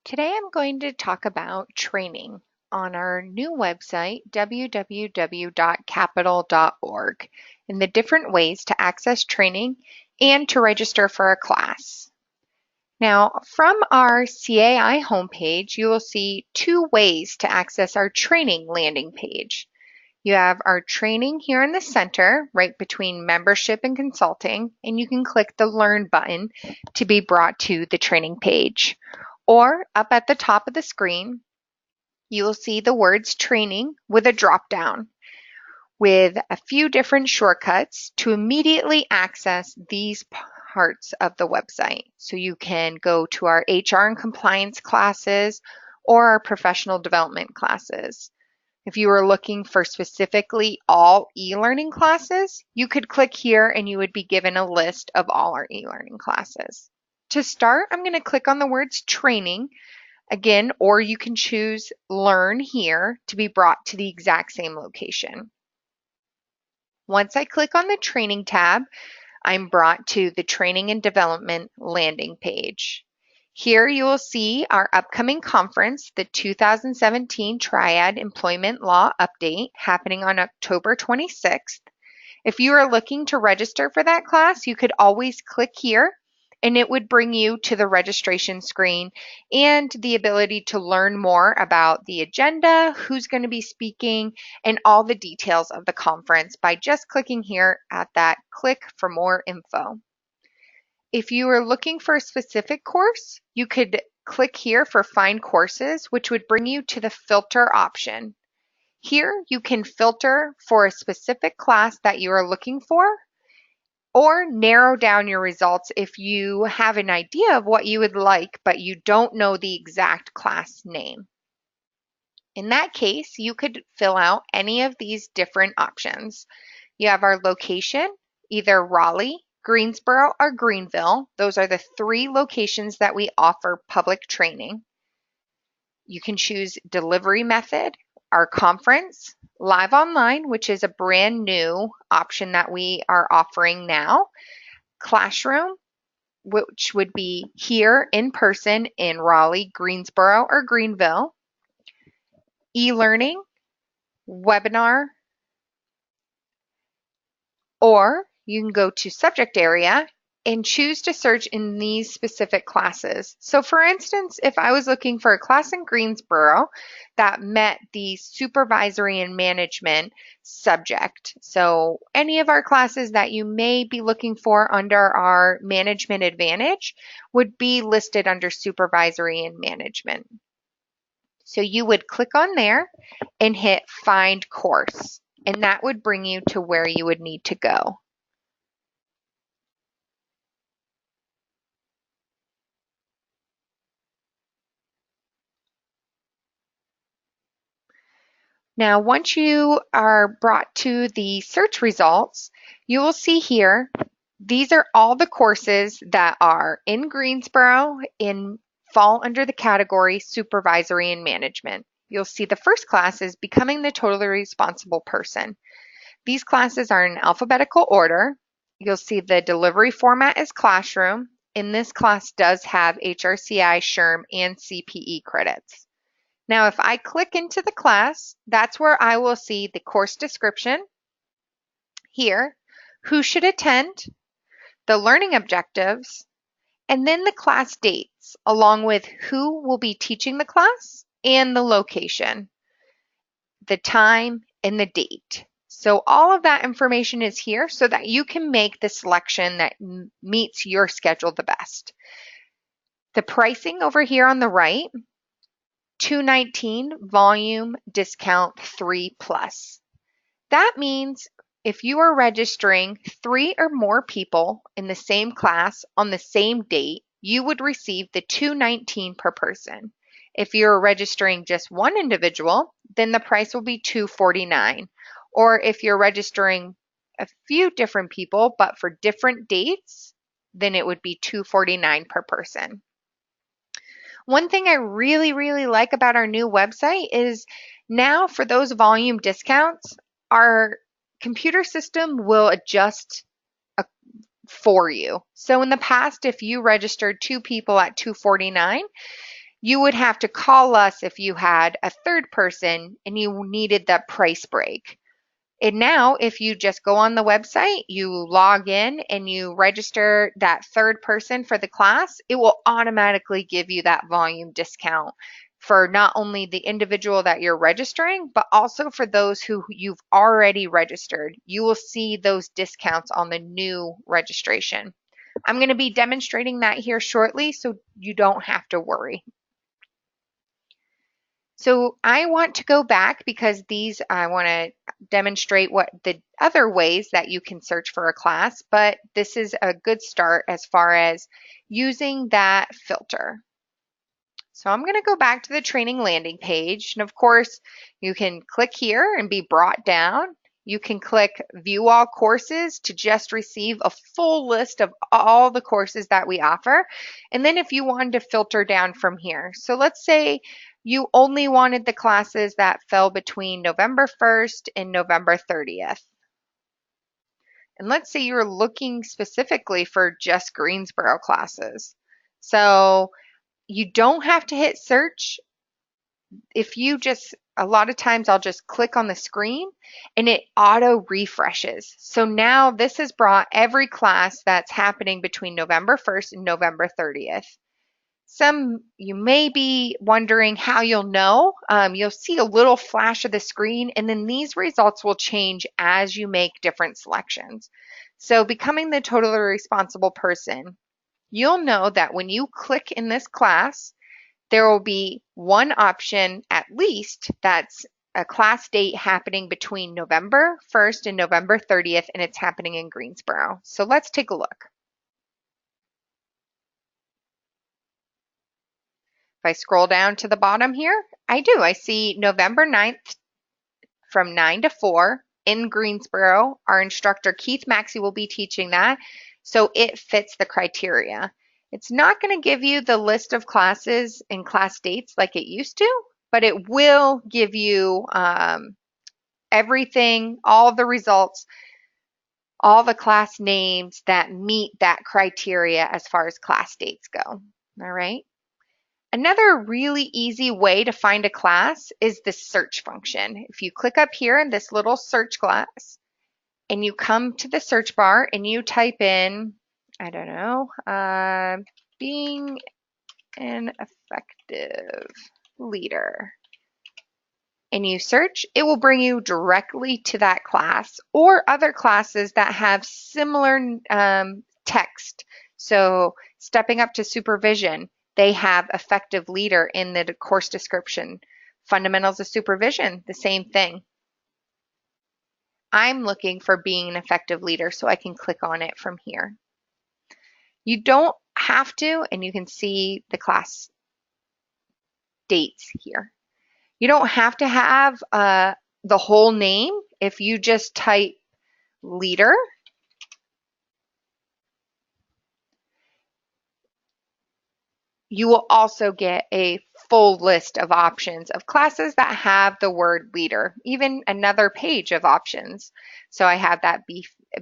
Today I'm going to talk about training on our new website, www.capital.org, and the different ways to access training and to register for a class. Now, from our CAI homepage, you will see two ways to access our training landing page. You have our training here in the center, right between membership and consulting, and you can click the Learn button to be brought to the training page. Or up at the top of the screen, you will see the words training with a drop down with a few different shortcuts to immediately access these parts of the website. So you can go to our HR and compliance classes or our professional development classes. If you were looking for specifically all e-learning classes, you could click here and you would be given a list of all our e-learning classes. To start, I'm going to click on the words training again, or you can choose learn here to be brought to the exact same location. Once I click on the training tab, I'm brought to the training and development landing page. Here you will see our upcoming conference, the 2017 Triad Employment Law Update, happening on October 26th. If you are looking to register for that class, you could always click here and it would bring you to the registration screen and the ability to learn more about the agenda, who's going to be speaking, and all the details of the conference by just clicking here at that click for more info. If you are looking for a specific course, you could click here for Find Courses, which would bring you to the filter option. Here you can filter for a specific class that you are looking for, or narrow down your results if you have an idea of what you would like, but you don't know the exact class name. In that case, you could fill out any of these different options. You have our location, either Raleigh, Greensboro, or Greenville. Those are the three locations that we offer public training. You can choose delivery method, our conference, live online, which is a brand new option that we are offering now, classroom, which would be here in person in Raleigh, Greensboro, or Greenville, e-learning, webinar, or you can go to subject area and choose to search in these specific classes. So for instance, if I was looking for a class in Greensboro that met the supervisory and management subject, so any of our classes that you may be looking for under our management advantage would be listed under supervisory and management. So you would click on there and hit find course, and that would bring you to where you would need to go. Now, once you are brought to the search results, you will see here, these are all the courses that are in Greensboro and fall under the category supervisory and management. You'll see the first class is Becoming the Totally Responsible Person. These classes are in alphabetical order. You'll see the delivery format is classroom, and this class does have HRCI, SHRM, and CPE credits. Now, if I click into the class, that's where I will see the course description here, who should attend, the learning objectives, and then the class dates, along with who will be teaching the class and the location, the time, and the date. So all of that information is here so that you can make the selection that meets your schedule the best. The pricing over here on the right, $219 volume discount 3+. That means if you are registering 3 or more people in the same class on the same date, you would receive the $219 per person. If you're registering just one individual, then the price will be $249. Or if you're registering a few different people but for different dates, then it would be $249 per person. One thing I really like about our new website is now for those volume discounts, our computer system will adjust for you. So in the past, if you registered 2 people at $249, you would have to call us if you had a third person and you needed that price break. And now, if you just go on the website, you log in and you register that third person for the class, it will automatically give you that volume discount for not only the individual that you're registering, but also for those who you've already registered. You will see those discounts on the new registration. I'm going to be demonstrating that here shortly, so you don't have to worry. So I want to go back because I want to demonstrate what the other ways that you can search for a class, but this is a good start as far as using that filter. So I'm going to go back to the training landing page, and of course you can click here and be brought down. You can click view all courses to just receive a full list of all the courses that we offer. And then if you wanted to filter down from here, so let's say you only wanted the classes that fell between November 1st and November 30th. And let's say you're looking specifically for just Greensboro classes. So you don't have to hit search. If you just, a lot of times I'll just click on the screen and it auto refreshes. So now this has brought every class that's happening between November 1st and November 30th. You may be wondering how you'll know. You'll see a little flash of the screen, and then these results will change as you make different selections. So becoming the totally responsible person, you'll know that when you click in this class, there will be one option at least that's a class date happening between November 1st and November 30th, and it's happening in Greensboro. So let's take a look. If I scroll down to the bottom here, I see November 9th from 9 to 4 in Greensboro. Our instructor, Keith Maxey, will be teaching that, so it fits the criteria. It's not going to give you the list of classes and class dates like it used to, but it will give you everything, all the results, all the class names that meet that criteria as far as class dates go. All right. Another really easy way to find a class is the search function. If you click up here in this little search glass and you come to the search bar and you type in, I don't know, being an effective leader, and you search, it will bring you directly to that class or other classes that have similar text. So stepping up to supervision, they have effective leader in the course description. Fundamentals of supervision, the same thing. I'm looking for being an effective leader, so I can click on it from here. You don't have to, and you can see the class dates here. You don't have to have the whole name. If you just type leader, you will also get a full list of options of classes that have the word leader, even another page of options. So I have that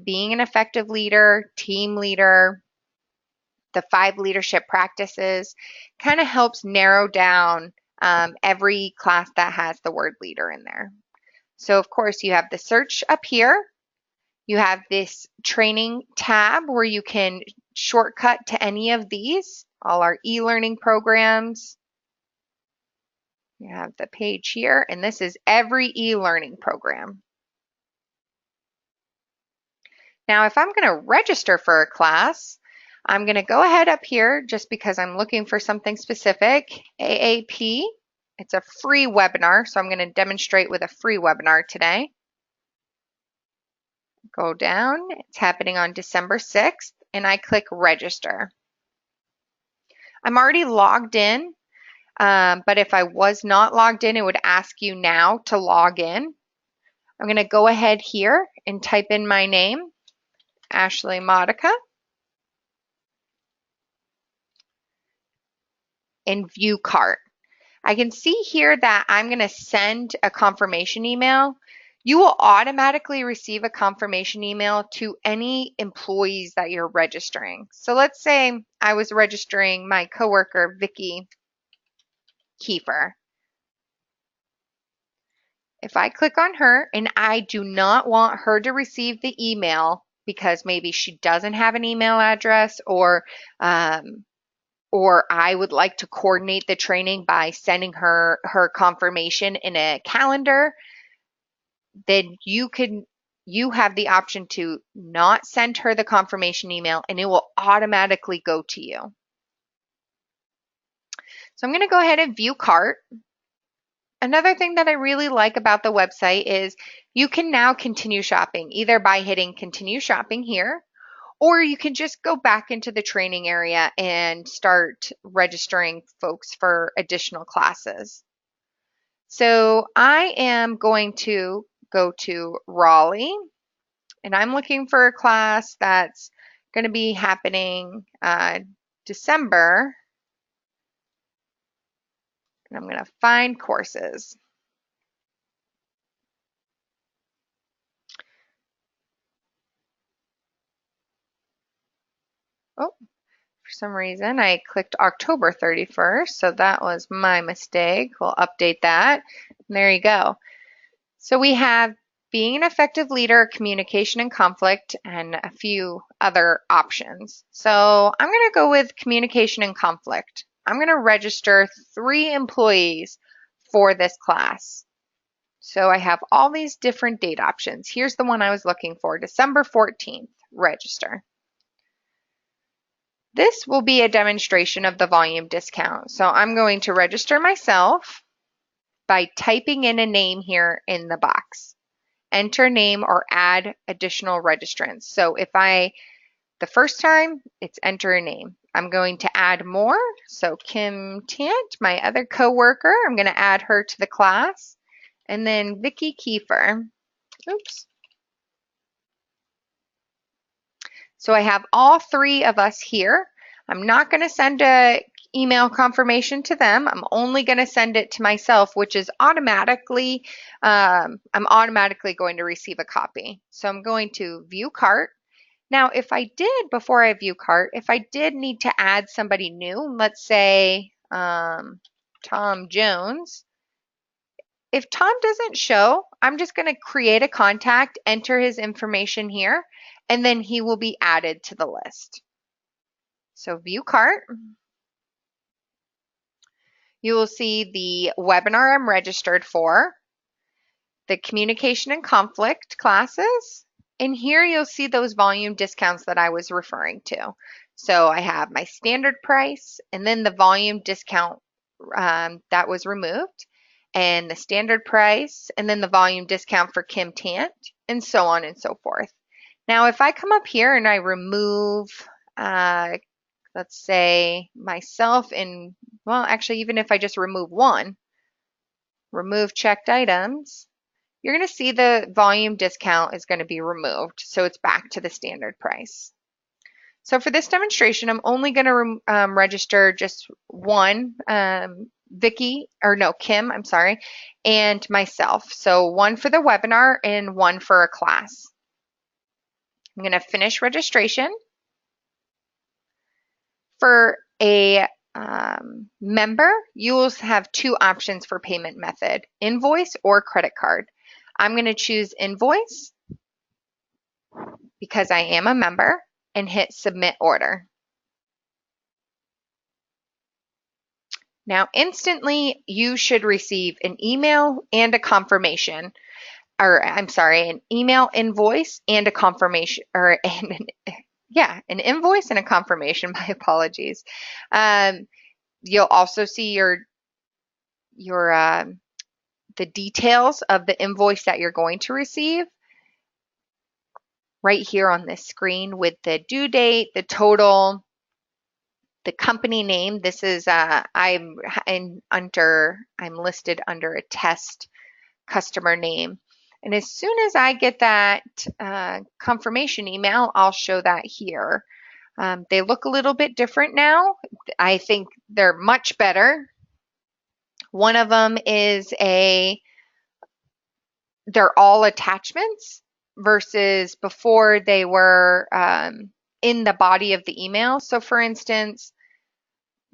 being an effective leader, team leader, the 5 leadership practices, kind of helps narrow down every class that has the word leader in there. So of course you have the search up here. You have this training tab where you can shortcut to any of these, all our e-learning programs. You have the page here, and this is every e-learning program. Now, if I'm going to register for a class, I'm going to go ahead up here just because I'm looking for something specific. AAP, it's a free webinar, so I'm going to demonstrate with a free webinar today. Go down, it's happening on December 6th, and I click register. I'm already logged in, but if I was not logged in, it would ask you now to log in. I'm going to go ahead here and type in my name, Ashley Modica, and view cart. I can see here that I'm going to send a confirmation email. You will automatically receive a confirmation email to any employees that you're registering. So let's say I was registering my coworker, Vicki, Kiefer. If I click on her and I do not want her to receive the email because maybe she doesn't have an email address, or I would like to coordinate the training by sending her confirmation in a calendar, then you have the option to not send her the confirmation email and it will automatically go to you. So I'm going to go ahead and view cart. Another thing that I really like about the website is you can now continue shopping either by hitting continue shopping here, or you can just go back into the training area and start registering folks for additional classes. So I am going to go to Raleigh, and I'm looking for a class that's going to be happening December. And I'm going to find courses. Oh, for some reason I clicked October 31st, so that was my mistake. We'll update that. And there you go. So we have being an effective leader, communication and conflict, and a few other options. So I'm going to go with communication and conflict. I'm going to register 3 employees for this class. So I have all these different date options. Here's the one I was looking for, December 14th, register. This will be a demonstration of the volume discount. So I'm going to register myself by typing in a name here in the box. Enter name or add additional registrants. So the first time, it's enter a name. I'm going to add more. So Kim Tant, my other coworker, I'm going to add her to the class. And then Vicki Kiefer. Oops. So I have all 3 of us here. I'm not going to send an email confirmation to them. I'm only going to send it to myself, which is automatically, I'm automatically going to receive a copy. So I'm going to view cart. Now, before I view cart, if I did need to add somebody new, let's say Tom Jones, if Tom doesn't show, I'm just going to create a contact, enter his information here, and then he will be added to the list. So view cart. You will see the webinar I'm registered for, the communication and conflict classes, and here you'll see those volume discounts that I was referring to. So I have my standard price and then the volume discount that was removed, and the standard price and then the volume discount for Kim Tant, and so on and so forth. Now if I come up here and I remove let's say myself, and well, actually, even if I just remove one, remove checked items, you're going to see the volume discount is going to be removed. So it's back to the standard price. So for this demonstration, I'm only going to register just one, Kim, I'm sorry, and myself. So one for the webinar and one for a class. I'm going to finish registration. For a member, you will have 2 options for payment method, invoice or credit card. I'm going to choose invoice because I am a member and hit submit order. Now instantly you should receive an email and a confirmation, or I'm sorry, an email invoice and a confirmation, or an invoice and a confirmation, my apologies. You'll also see the details of the invoice that you're going to receive right here on this screen with the due date, the total, the company name. This is I'm listed under a test customer name. And as soon as I get that confirmation email, I'll show that here. They look a little bit different now. I think they're much better. One of them is they're all attachments versus before they were in the body of the email. So for instance,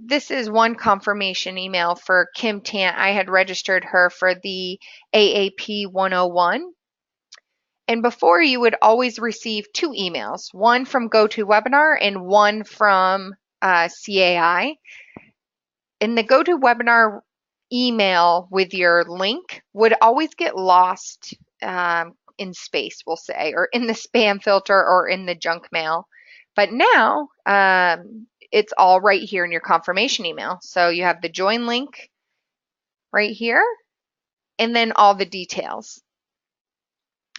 this is one confirmation email for Kim Tant. I had registered her for the AAP 101. And before, you would always receive 2 emails, one from GoToWebinar and one from CAI. And the GoToWebinar email with your link would always get lost in space, we'll say, or in the spam filter or in the junk mail. But now it's all right here in your confirmation email. So you have the join link right here and then all the details.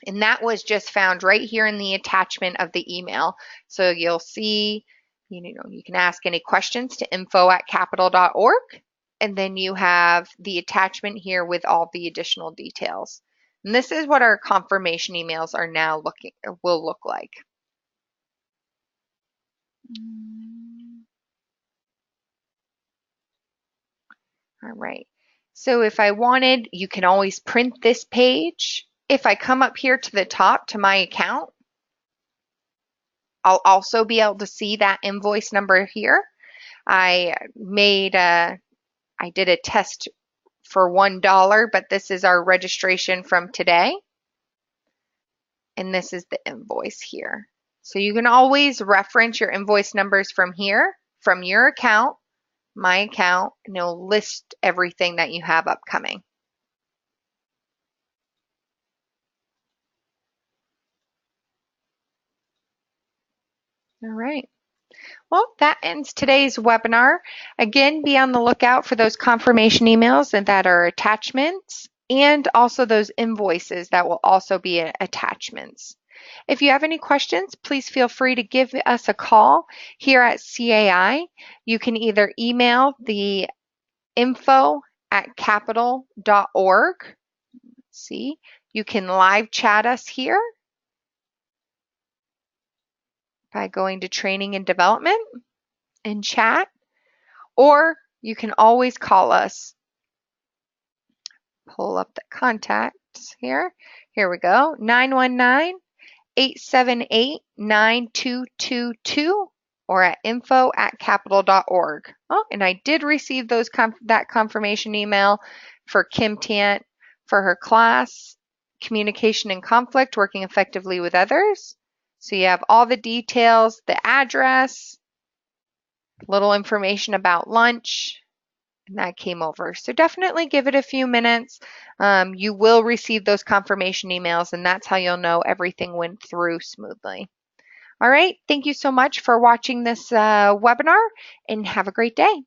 And that was just found right here in the attachment of the email. So you'll see, you can ask any questions to info@capital.org. And then you have the attachment here with all the additional details. And this is what our confirmation emails are now will look like. All right. So if I wanted, you can always print this page. If I come up here to the top to my account, I'll also be able to see that invoice number here. I did a test for $1, but this is our registration from today. And this is the invoice here. So you can always reference your invoice numbers from here, from your account, my account, and it'll list everything that you have upcoming. All right. Well, that ends today's webinar. Again, be on the lookout for those confirmation emails and that are attachments, and also those invoices that will also be attachments. If you have any questions, please feel free to give us a call here at CAI. You can either email the info@capital.org. See, you can live chat us here by going to training and development and chat, or you can always call us. Pull up the contacts here. Here we go, 919-878-9222 or at info@capital.org. Oh, and I did receive that confirmation email for Kim Tant for her class, Communication and Conflict, Working Effectively with Others. So you have all the details, the address, little information about lunch, and that came over. So definitely give it a few minutes. You will receive those confirmation emails, and that's how you'll know everything went through smoothly. All right, thank you so much for watching this webinar, and have a great day.